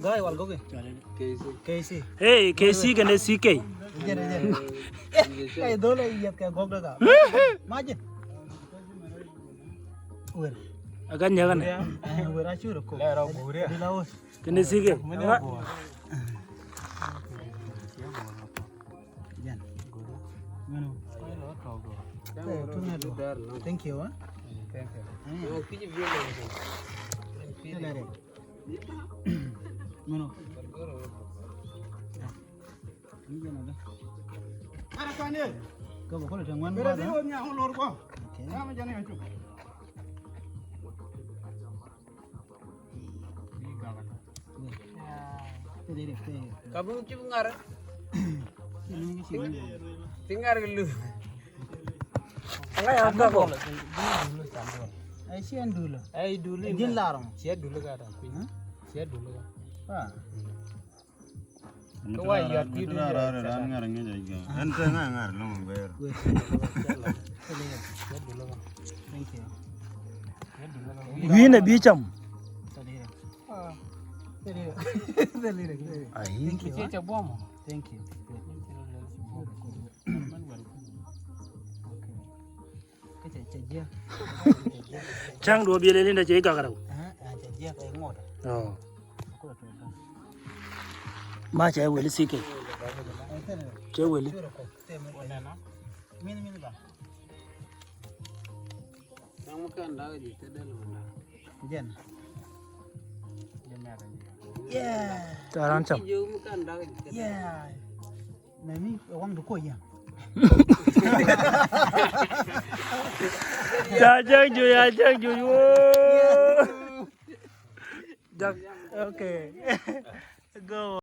Guy wal goge. KC. Hey, KC can CK. Kay dole yat ka gog daga. Majin. Wer. Akan jangan. Wer achuro ko. Lero buria. Dilaos. Can CK. Jan. Mano. Thank you. Thank you. Mano. Ada kan dia? Kau boleh jangan buat. Berarti orang yang lor kau. Nama jangan yang cukup. Kamu cuma ngar. Tinggal dulu. Enggak ada kok. Sian dulu. Dulu. Jin larang. Siap dulu kan. Siap dulu. Ah. Kau ayat itu. Ente ngar lo membayar. Siap dulu kan. Thank you. Wina bicham. Thank you. Kita coba mau. Thank you. Cajia. Chang dua biar ini dah jaga kau. Cajia kayak ngod. Oh. Ma cai weli CK. Cai weli. Min ba. Kamu kan dah di dalam. Jen. Yeah. Tarancam. Jauh kan dah. Yeah. Nami uang duko ya. Jajang ju. Okay. Go.